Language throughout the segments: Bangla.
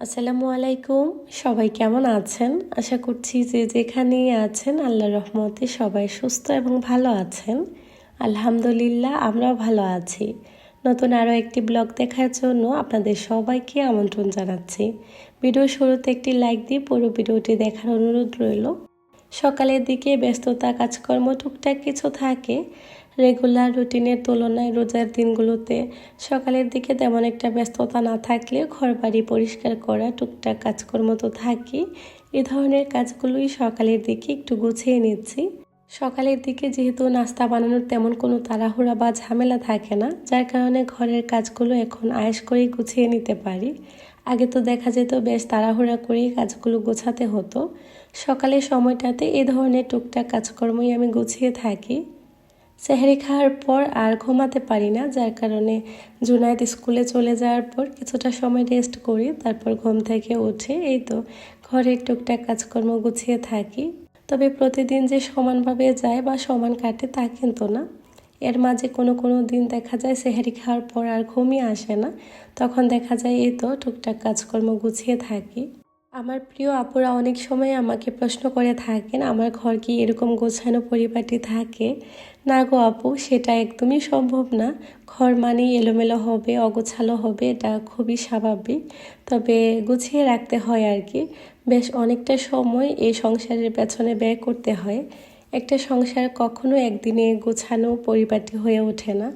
আসসালামু আলাইকুম। সবাই কেমন আছেন? আশা করছি যে যেখানেই আছেন আল্লাহর রহমতে সবাই সুস্থ এবং ভালো আছেন। আলহামদুলিল্লাহ আমরাও ভালো আছি। নতুন আরও একটি ব্লগ দেখার জন্য আপনাদের সবাইকে আমন্ত্রণ জানাচ্ছি। ভিডিও শুরুতে একটি লাইক দিয়ে পুরো ভিডিওটি দেখার অনুরোধ রইল। সকালের দিকে ব্যস্ততা কাজকর্ম টুকটাক কিছু থাকে। রেগুলার রুটিনের তুলনায় রোজার দিনগুলোতে সকালের দিকে তেমন একটা ব্যস্ততা না থাকলেও ঘরবাড়ি পরিষ্কার করা টুকটাক কাজকর্ম তো থাকেই। এই ধরনের কাজগুলোই সকালের দিকে একটু গুছিয়ে নিচ্ছি। সকালের দিকে যেহেতু নাস্তা বানানোর তেমন কোনো তাড়াহুড়া বা ঝামেলা থাকে না, যার কারণে ঘরের কাজগুলো এখন আয়েশ করেই গুছিয়ে নিতে পারি। আগে তো দেখা যেত বেশ তাড়াহুড়া করেই কাজগুলো গোছাতে হতো। সকালের সময়টাতে এই ধরনের টুকটাক কাজকর্মই আমি গুছিয়ে থাকি। সেহরি খাওয়ার পর আর ঘুমাতে পারি না, যার কারণে জুনায়েদ স্কুলে চলে যাওয়ার পর কিছুটা সময় রেস্ট করি, তারপর ঘুম থেকে উঠে এই তো ঘরের টুকটাক কাজকর্ম গুছিয়ে থাকি। তবে প্রতিদিন যে সমানভাবে যায় বা সমান কাটে তা কিন্তু না। এর মাঝে কোনো কোনো দিন দেখা যায় সেহরি খাওয়ার পর আর ঘুমই আসে না, তখন দেখা যায় এই তো টুকটাক কাজকর্ম গুছিয়ে থাকি। আমার প্রিয় আপুরা অনেক সময় আমাকে প্রশ্ন করে থাকেন আমার ঘর কি এরকম গোছানো পরিপাটি থাকে? না গো আপু, সেটা একদমই সম্ভব না। ঘর মানেই এলোমেলো হবে, অগোছালো হবে, এটা খুবই স্বাভাবিক। তবে গুছিয়ে রাখতে হয় আর কি। বেশ অনেকটা সময় এই সংসারের পেছনে ব্যয় করতে হয়। একটা সংসার কখনো একদিনে গোছানো পরিপাটি হয়ে ওঠে না।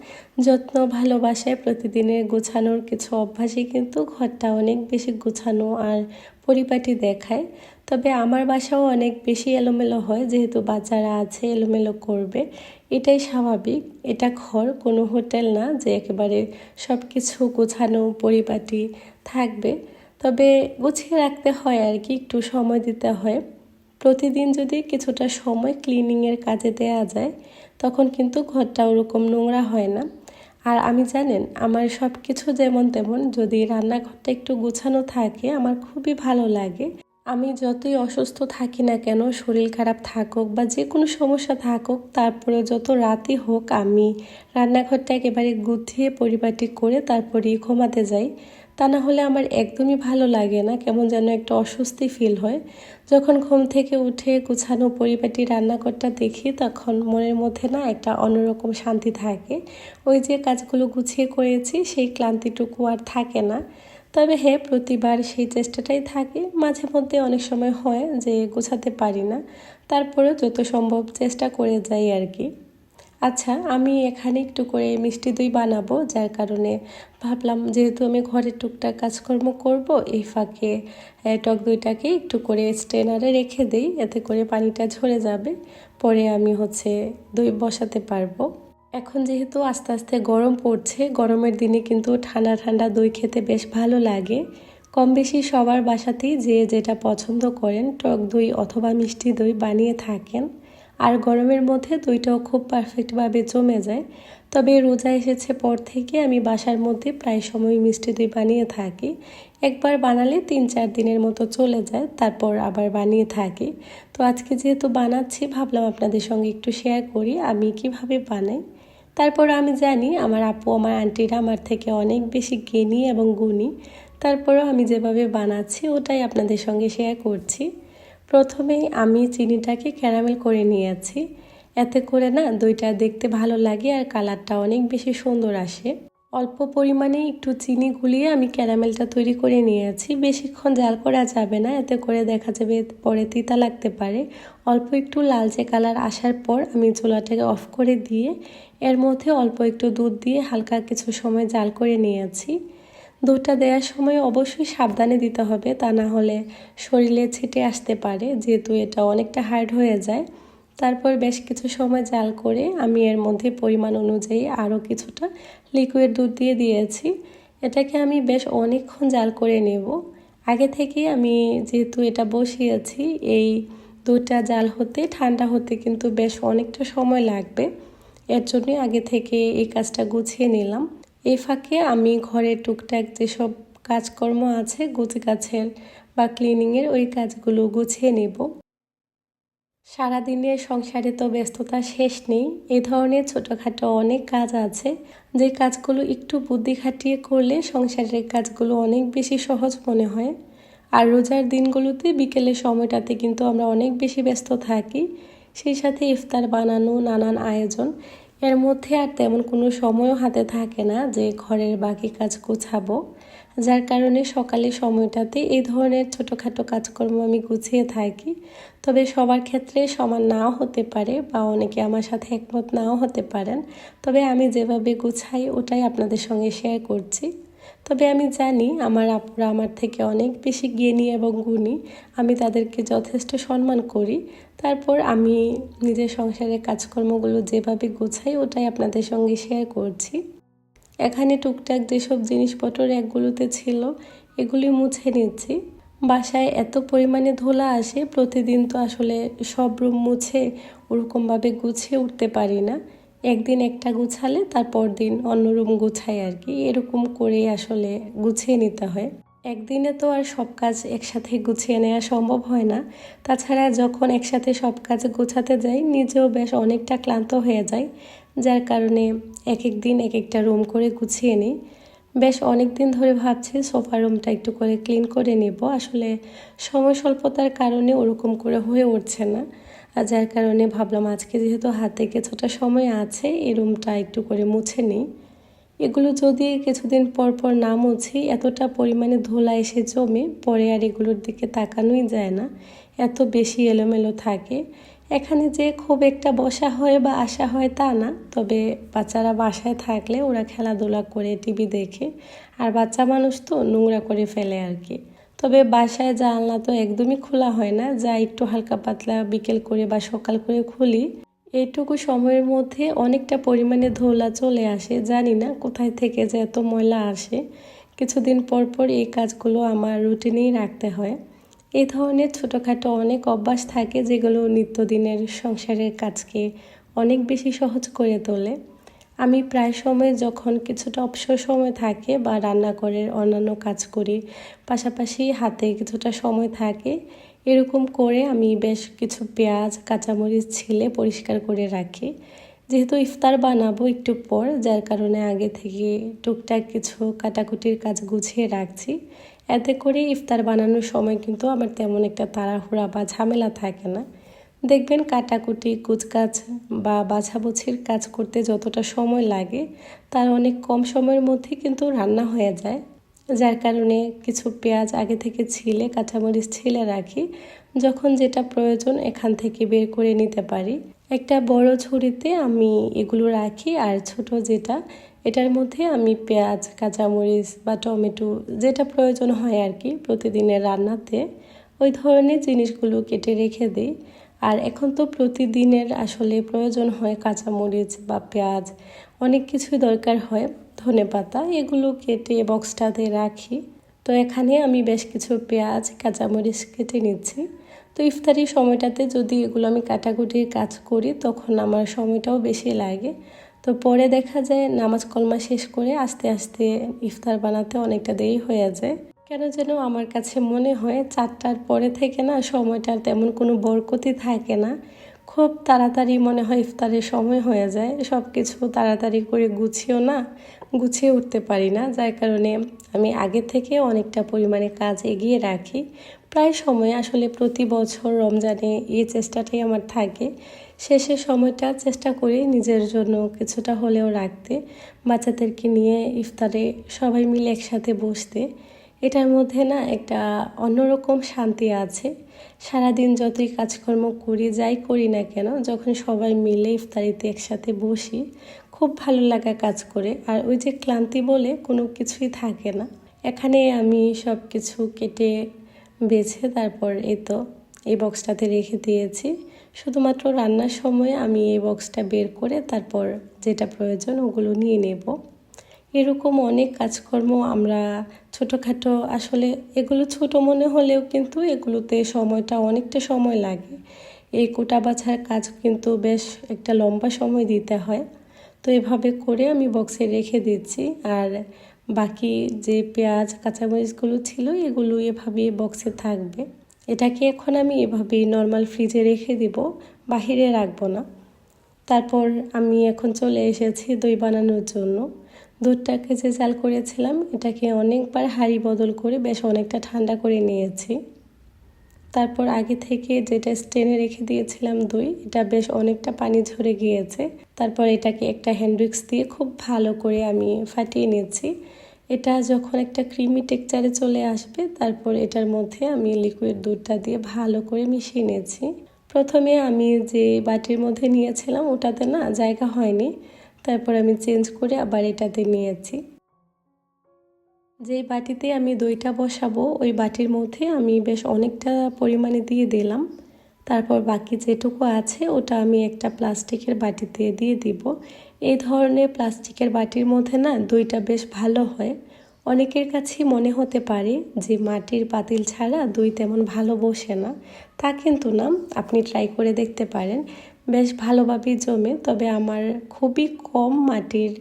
যত্ন ভালোবাসায় প্রতিদিনের গোছানোর কিছু অভ্যাসই কিন্তু ঘরটা অনেক বেশি গোছানো আর পরিপাটি দেখায়। তবে আমার বাসাও অনেক বেশি এলোমেলো হয়, যেহেতু বাচ্চারা আছে এলোমেলো করবে, এটাই স্বাভাবিক। এটা ঘর, কোনো হোটেল না যে একেবারে সব কিছু গোছানো পরিপাটি থাকবে। তবে গুছিয়ে রাখতে হয় আর কি, একটু সময় দিতে হয়। প্রতিদিন যদি কিছুটা সময় ক্লিনিংয়ের কাজে দেয়া যায়, তখন কিন্তু ঘরটা ওরকম নোংরা হয় না। আর আমি জানেন, আমার সব কিছু যেমন তেমন যদি রান্নাঘরটা একটু গোছানো থাকে আমার খুবই ভালো লাগে। আমি যতই অসুস্থ থাকি না কেন, শরীর খারাপ থাকুক বা যে কোনো সমস্যা থাকুক, তারপরে যত রাতই হোক আমি রান্নাঘরটা একেবারে গুছিয়ে পরিপাটি করে তারপরেই ঘুমাতে যাই। তা না হলে আমার একদমই ভালো লাগে না, কেমন যেন একটা অস্বস্তি ফিল হয়। যখন ঘুম থেকে উঠে গুছানো পরিপাটি রান্নাঘরটা দেখি, তখন মনের মধ্যে না একটা অন্যরকম শান্তি থাকে। ওই যে কাজগুলো গুছিয়ে করেছি সেই ক্লান্তিটুকু আর থাকে না। তবে হ্যাঁ, প্রতিবার সেই চেষ্টাটাই থাকে। মাঝে মধ্যে অনেক সময় হয় যে গোছাতে পারি না, তারপরেও যত সম্ভব চেষ্টা করে যাই আর কি। আচ্ছা, আমি এখানে একটু করে মিষ্টি দই বানাবো, যার কারণে ভাবলাম যেহেতু আমি ঘরের টুকটাক কাজকর্ম করব, এই ফাঁকে টক দইটাকে একটু করে স্ট্রেনারে রেখে দিই, এতে করে পানিটা ঝরে যাবে, পরে আমি দই বসাতে পারবো। এখন যেহেতু আস্তে আস্তে গরম পড়ছে, গরমের দিনে কিন্তু ঠান্ডা ঠান্ডা দই খেতে বেশ ভালো লাগে। কম বেশি সবার বাসাতেই যে যেটা পছন্দ করেন টক দই অথবা মিষ্টি দই বানিয়ে থাকেন। আর গরমের মধ্যে দইটাও খুব পারফেক্টভাবে জমে যায়। তবে রোজা এসেছে পর থেকে আমি বাসার মধ্যে প্রায় সময় মিষ্টি দই বানিয়ে থাকি। একবার বানালে 3-4 দিনের মতো চলে যায়, তারপর আবার বানিয়ে থাকি। তো আজকে যেহেতু বানাচ্ছি, ভাবলাম আপনাদের সঙ্গে একটু শেয়ার করি আমি কিভাবে বানাই। তারপর আমি জানি আমার আপু আমার আন্টিরা আমার থেকে অনেক বেশি জ্ঞানী এবং গুণী, তারপরও আমি যেভাবে বানাচ্ছি ওটাই আপনাদের সঙ্গে শেয়ার করছি। প্রথমেই আমি চিনিটাকে ক্যারামেল করে নিয়েছি, এতে করে না দইটা দেখতে ভালো লাগে আর কালারটা অনেক বেশি সুন্দর আসে। অল্প পরিমাণে একটু চিনি গুলিয়ে আমি ক্যারামেলটা তৈরি করে নিয়েছি। বেশিক্ষণ জাল করা যাবে না, এতে করে দেখা যাবে পরে তিতা লাগতে পারে। অল্প একটু লালচে কালার আসার পর আমি চুলাটাকে অফ করে দিয়ে এর মধ্যে অল্প একটু দুধ দিয়ে হালকা কিছু সময় জাল করে নিয়েছি। দুধটা দেওয়ার সময় অবশ্যই সাবধানে দিতে হবে, তা না হলে শরীরে ছিটে আসতে পারে, যেহেতু এটা অনেকটা হার্ড হয়ে যায়। তারপর বেশ কিছু সময় জাল করে আমি এর মধ্যে পরিমাণ অনুযায়ী আরও কিছুটা লিকুইড দুধ দিয়ে দিয়েছি। এটাকে আমি বেশ অনেকক্ষণ জাল করে নেব। আগে থেকে আমি যেহেতু এটা বসিয়েছি, এই দুধটা জাল হতে ঠান্ডা হতে কিন্তু বেশ অনেকটা সময় লাগবে, এর জন্যই আগে থেকে এই কাজটা গুছিয়ে নিলাম। এই ফাঁকে আমি ঘরের টুকটাক যেসব কাজকর্ম আছে গোছগাছের বা ক্লিনিংয়ের, ওই কাজগুলো গুছিয়ে নেব। সারাদিনের সংসারে তো ব্যস্ততা শেষ নেই, এই ধরনের ছোটোখাটো অনেক কাজ আছে যে কাজগুলো একটু বুদ্ধি খাটিয়ে করলে সংসারের কাজগুলো অনেক বেশি সহজ মনে হয়। আর রোজার দিনগুলোতে বিকেলের সময়টাতে কিন্তু আমরা অনেক বেশি ব্যস্ত থাকি, সেই সাথে ইফতার বানানো, নানান আয়োজন, এর মধ্যে আর তেমন কোনো সময়ও হাতে থাকে না যে ঘরের বাকি কাজ গোছাবো। যার কারণে সকালের সময়টাতে এই ধরনের ছোটোখাটো কাজকর্ম আমি গুছিয়ে থাকি। তবে সবার ক্ষেত্রে সমান নাও হতে পারে বা অনেকে আমার সাথে একমত নাও হতে পারেন, তবে আমি যেভাবে গুছাই ওটাই আপনাদের সঙ্গে শেয়ার করছি। তবে আমি জানি আমার আপুরা আমার থেকে অনেক বেশি জ্ঞানী এবং গুণী, আমি তাদেরকে যথেষ্ট সম্মান করি। তারপর আমি নিজের সংসারের কাজকর্মগুলো যেভাবে গোছাই ওটাই আপনাদের সঙ্গে শেয়ার করছি। এখানে টুকটাক যেসব জিনিসপত্র র্যাকগুলোতে ছিল এগুলি মুছে নিচ্ছি। বাসায় এত পরিমাণে ধুলা আসে, প্রতিদিন তো আসলে সব রুম মুছে ওরকমভাবে গুছিয়ে উঠতে পারি না। একদিন একটা গুছালে তারপর দিন অন্য রুম গুছাই আর কি, এরকম করেই আসলে গুছিয়ে নিতে হয়। একদিনে তো আর সব কাজ একসাথে গুছিয়ে নেওয়া সম্ভব হয় না। তাছাড়া যখন একসাথে সব কাজ গোছাতে যাই নিজেও বেশ অনেকটা ক্লান্ত হয়ে যায়, যার কারণে এক এক দিন এক একটা রুম করে গুছিয়ে নিই। বেশ অনেক দিন ধরে ভাবছি সোফা রুমটা একটু করে ক্লিন করে নেব, আসলে সময় স্বল্পতার কারণে ওরকম করে হয়ে উঠছে না। আর যার কারণে ভাবলাম আজকে যেহেতু হাতে কিছুটা সময় আছে এই রুমটা একটু করে মুছে নিই। এগুলো যদি কিছুদিন পর পর না মুছি এতটা পরিমাণে ধুলা এসে জমে পরে আর এগুলোর দিকে তাকানোই যায় না, এত বেশি এলোমেলো থাকে। এখানে যে খুব একটা বসা হয় বা আসা হয় তা না, তবে বাচ্চারা বাসায় থাকলে ওরা খেলাধুলা করে টিভি দেখে, আর বাচ্চা মানুষ তো নোংরা করে ফেলে আর কি। তবে বাসায় জানলা তো একদমই খোলা হয় না, যা একটু হালকা পাতলা বিকেল করে বা সকাল করে খুলি। এইটুকু সময়ের মধ্যে অনেকটা পরিমাণে ধুলা চলে আসে, জানি না কোথায় থেকে যে এত ময়লা আসে। কিছুদিন পর পর এই কাজগুলো আমার রুটিনেই রাখতে হয়। এই ধরনের ছোটোখাটো অনেক অভ্যাস থাকে যেগুলো নিত্যদিনের সংসারের কাজকে অনেক বেশি সহজ করে তোলে। আমি প্রায় সময় যখন কিছুটা অবসর সময় থাকে বা রান্নাঘরের অন্যান্য কাজ করি, পাশাপাশি হাতে কিছুটা সময় থাকে, এরকম করে আমি বেশ কিছু পেঁয়াজ কাঁচামরিচ ছিলে পরিষ্কার করে রাখি। যেহেতু ইফতার বানাবো একটু পর, যার কারণে আগে থেকে টুকটাক কিছু কাটাকুটির কাজ গুছিয়ে রাখছি। এতে করে ইফতার বানানোর সময় কিন্তু আমার তেমন একটা তাড়াহুড়া বা ঝামেলা থাকে না। দেখবেন কাটাকুটি কুচকাচ বা বাছাবুছির কাজ করতে যতটা সময় লাগে তার অনেক কম সময়ের মধ্যে কিন্তু রান্না হয়ে যায়। যার কারণে কিছু পেঁয়াজ আগে থেকে ছিলে কাঁচামরিচ ছিলে রাখি, যখন যেটা প্রয়োজন এখান থেকে বের করে নিতে পারি। একটা বড় ঝুড়িতে আমি এগুলো রাখি, আর ছোট যেটা এটার মধ্যে আমি পেঁয়াজ কাঁচামরিচ বা টমেটো যেটা প্রয়োজন হয় আর কি প্রতিদিনের রান্নাতে ওই ধরনের জিনিসগুলো কেটে রেখে দিই। আর এখন তো প্রতিদিনের আসলে প্রয়োজন হয় কাঁচামরিচ বা পেঁয়াজ, অনেক কিছুই দরকার হয়, ধনেপাতা, এগুলো কেটে বক্সটাতে রাখি। তো এখানে আমি বেশ কিছু পেঁয়াজ কাঁচামরিচ কেটে নিচ্ছি। তো ইফতারির সময়টাতে যদি এগুলো আমি কাটাকুটির কাজ করি তখন আমার সময়টাও বেশি লাগে। তো পরে দেখা যায় নামাজ কলমা শেষ করে আস্তে আস্তে ইফতার বানাতে অনেকটা দেরি হয়ে যায়। কেন যেন আমার কাছে মনে হয় 4টার পরে থেকে না সময়টার তেমন কোনো বরকতি থাকে না, খুব তাড়াতাড়ি মনে হয় ইফতারের সময় হয়ে যায়, সব কিছু তাড়াতাড়ি করে গুছিয়ে উঠতে পারি না। যার কারণে আমি আগে থেকে অনেকটা পরিমাণে কাজ এগিয়ে রাখি। প্রায় সময় আসলে প্রতি বছর রমজানে এই চেষ্টাটাই আমার থাকে, শেষের সময়টা চেষ্টা করি নিজের জন্য কিছুটা হলেও রাখতে, বাচ্চাদেরকে নিয়ে ইফতারে সবাই মিলে একসাথে বসতে। এটার মধ্যে না একটা অন্যরকম শান্তি আছে। সারাদিন যতই কাজকর্ম করি যাই করি না কেন, যখন সবাই মিলে ইফতারিতে একসাথে বসি খুব ভালো লাগা কাজ করে, আর ওই যে ক্লান্তি বলে কোনো কিছুই থাকে না। এখানে আমি সব কিছু কেটে বেছে তারপর এই বক্সটাতে রেখে দিয়েছি। শুধুমাত্র রান্নার সময় আমি এই বক্সটা বের করে তারপর যেটা প্রয়োজন ওগুলো নিয়ে নেব। এরকম অনেক কাজকর্ম আমরা ছোটোখাটো, আসলে এগুলো ছোট মনে হলেও কিন্তু এগুলোতে সময়টা অনেকটা সময় লাগে। এই কোটা বাছার কাজ কিন্তু বেশ একটা লম্বা সময় দিতে হয়। তো এভাবে করে আমি বক্সে রেখে দিচ্ছি, আর বাকি যে পেঁয়াজ কাঁচামরিচগুলো ছিল এগুলো এভাবেই বক্সে থাকবে। এটাকে এখন আমি এভাবেই নর্মাল ফ্রিজে রেখে দিব, বাহিরে রাখবো না। তারপর আমি এখন চলে এসেছি দই বানানোর জন্য। দুধটাকে যে জাল করেছিলাম এটাকে অনেকবার হাঁড়ি বদল করে বেশ অনেকটা ঠান্ডা করে নিয়েছি। তারপর আগে থেকে যেটা স্টেনে রেখে দিয়েছিলাম দই, এটা বেশ অনেকটা পানি ঝরে গিয়েছে। তারপর এটাকে একটা হ্যান্ড উইক্স দিয়ে খুব ভালো করে আমি ফাটিয়ে নিয়েছি। এটা যখন একটা ক্রিমি টেক্সচারে চলে আসবে তারপর এটার মধ্যে আমি লিকুইড দুধটা দিয়ে ভালো করে মিশিয়ে নিয়েছি। প্রথমে আমি যে বাটির মধ্যে নিয়েছিলাম ওটাতে না জায়গা হয়নি, তারপর আমি চেঞ্জ করে আবার এটাতে নিয়েছি। যেই বাটিতে আমি দইটা বসাবো ওই বাটির মধ্যে আমি বেশ অনেকটা পরিমাণে দিয়ে দিলাম। তারপর বাকি যেটুকু আছে ওটা আমি একটা প্লাস্টিকের বাটিতে দিয়ে দিব। এই ধরনের প্লাস্টিকের বাটির মধ্যে না দইটা বেশ ভালো হয়। অনেকের কাছেই মনে হতে পারে যে মাটির পাতিল ছাড়া দই তেমন ভালো বসে না, তা কিন্তু না। আপনি ট্রাই করে দেখতে পারেন, বেশ ভালোভাবেই জমে। তবে আমার খুবই কম মাটির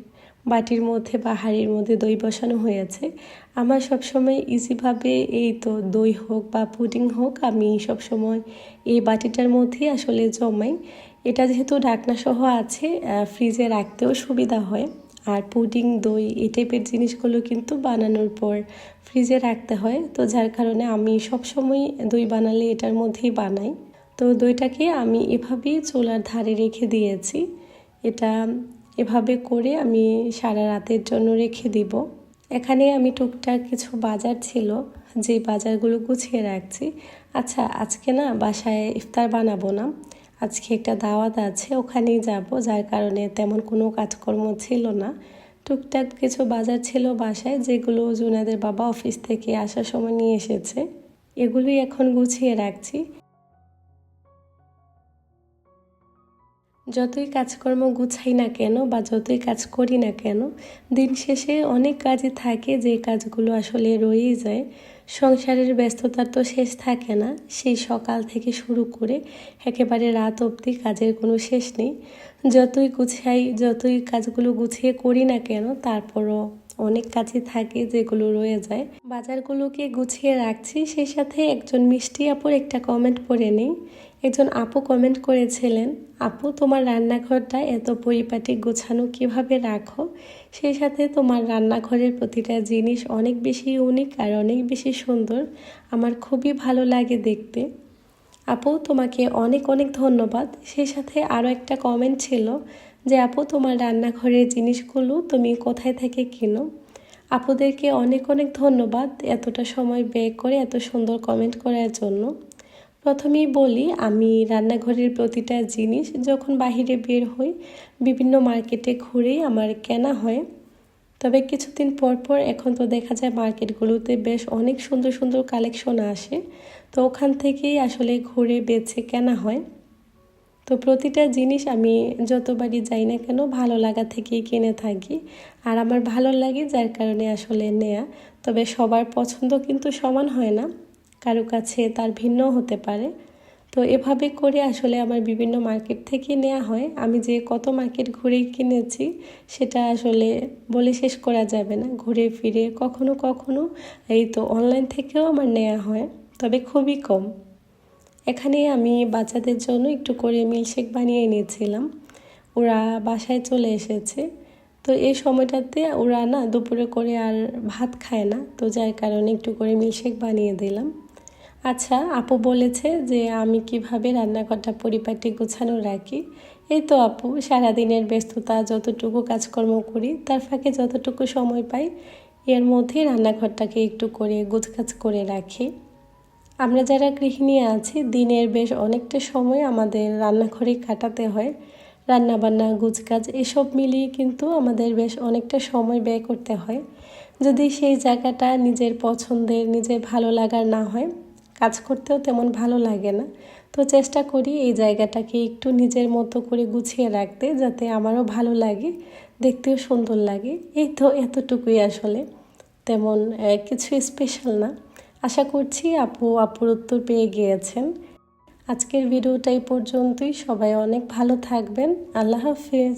বাটির মধ্যে বা হাঁড়ির মধ্যে দই বসানো হয়েছে। আমার সবসময় ইজিভাবে এই তো দই হোক বা পুডিং হোক আমি সবসময় এই বাটিটার মধ্যেই আসলে জমাই। এটা যেহেতু ঢাকনা সহ আছে, ফ্রিজে রাখতেও সুবিধা হয়। আর পুডিং দই এই টাইপের জিনিসগুলো কিন্তু বানানোর পর ফ্রিজে রাখতে হয়, তো যার কারণে আমি সবসময় দই বানালে এটার মধ্যেই বানাই। তো দইটাকে আমি এভাবেই চুলার ধারে রেখে দিয়েছি। এটা এভাবে করে আমি সারা রাতের জন্য রেখে দিব। এখানে আমি টুকটাক কিছু বাজার ছিল, যে বাজারগুলো গুছিয়ে রাখছি। আচ্ছা, আজকে না বাসায় ইফতার বানাবো না, আজকে একটা দাওয়াত আছে, ওখানেই যাব, যার কারণে তেমন কোনো কাজকর্ম ছিল না। টুকটাক কিছু বাজার ছিল বাসায়, যেগুলো জুনাদের বাবা অফিস থেকে আসার সময় নিয়ে এসেছে, এগুলোই এখন গুছিয়ে রাখছি। যতই কাজকর্ম গুছাই না কেন বা যতই কাজ করি না কেন, দিন শেষে অনেক কাজই থাকে যে কাজগুলো আসলে রয়েই যায়। সংসারের ব্যস্ততার তো শেষ থাকে না, সেই সকাল থেকে শুরু করে একেবারে রাত অবধি কাজের কোনো শেষ নেই। যতই গুছাই, যতই কাজগুলো গুছিয়ে করি না কেন, তারপরও অনেক কাজই থাকে যেগুলো রয়ে যায়। বাজারগুলোকে গুছিয়ে রাখছি, সেই সাথে একজন মিষ্টি আপুর একটা কমেন্ট পড়ে নিই। একজন আপু কমেন্ট করেছিলেন, আপু তোমার রান্নাঘরটা এত পরিপাটি গোছানো কিভাবে রাখো? সেই সাথে তোমার রান্নাঘরের প্রতিটা জিনিস অনেক বেশি ইউনিক আর অনেক বেশি সুন্দর, আমার খুবই ভালো লাগে দেখতে। আপু তোমাকে অনেক অনেক ধন্যবাদ। সেই সাথে আরও একটা কমেন্ট ছিল যে আপু তোমার রান্নাঘরের জিনিসগুলো তুমি কোথায় থেকে কিনো? আপুদেরকে অনেক অনেক ধন্যবাদ এতটা সময় ব্যয় করে এত সুন্দর কমেন্ট করার জন্য। প্রথমেই বলি, আমি রান্নাঘরের প্রতিটা জিনিস যখন বাহিরে বের হই বিভিন্ন মার্কেটে ঘুরেই আমার কেনা হয়। তবে কিছুদিন পর পর এখন তো দেখা যায় মার্কেটগুলোতে বেশ অনেক সুন্দর সুন্দর কালেকশন আসে, তো ওখান থেকেই আসলে ঘুরে বেছে কেনা হয়। তো প্রতিটা জিনিস আমি যতবারই যাই না কেন ভালো লাগা থেকেই কিনে থাকি, আর আমার ভালো লাগে যার কারণে আসলে নেয়া। তবে সবার পছন্দ কিন্তু সমান হয় না, কারো কাছে তার ভিন্ন হতে পারে। তো এভাবে করে আসলে আমার বিভিন্ন মার্কেট থেকে নেওয়া হয়। আমি যে কত মার্কেট ঘুরে কিনেছি সেটা আসলে বলে শেষ করা যাবে না। ঘুরে ফিরে কখনো কখনো এই তো অনলাইন থেকেও আমার নেওয়া হয়, তবে খুবই কম। এখানে আমি বাচ্চাদের জন্য একটু করে মিল্কশেক বানিয়ে নিয়েছিলাম। ওরা বাসায় চলে এসেছে, তো এই সময়টাতে ওরা না দুপুরে করে আর ভাত খায় না, তো যার কারণে একটু করে মিল্কশেক বানিয়ে দিলাম। আচ্ছা, আপু বলেছে যে আমি কিভাবে রান্নাঘরটা পরিপাটি গোছানো রাখি। এই তো আপু, সারাদিনের ব্যস্ততা যতটুকু কাজকর্ম করি তার ফাঁকে যতটুকু সময় পাই এর মধ্যে রান্নাঘরটাকে একটু করে গোছগাছ করে রাখি। আমরা যারা গৃহিণী আছি দিনের বেশ অনেকটা সময় আমাদের রান্নাঘরে কাটাতে হয়। রান্নাবান্না, গুছগাছ এসব মিলিয়ে কিন্তু আমাদের বেশ অনেকটা সময় ব্যয় করতে হয়। যদি সেই জায়গাটা নিজের পছন্দের, নিজের ভালো লাগার না হয়, কাজ করতেও তেমন ভালো লাগে না। তো চেষ্টা করি এই জায়গাটাকে একটু নিজের মতো করে গুছিয়ে রাখতে, যাতে আমারও ভালো লাগে, দেখতেও সুন্দর লাগে। এই তো এতটুকুই আসলে, তেমন কিছু স্পেশাল না। আশা করছি আপুর উত্তর পেয়ে গিয়েছেন। আজকের ভিডিওটা এই পর্যন্তই। সবাই অনেক ভালো থাকবেন। আল্লাহ হাফেজ।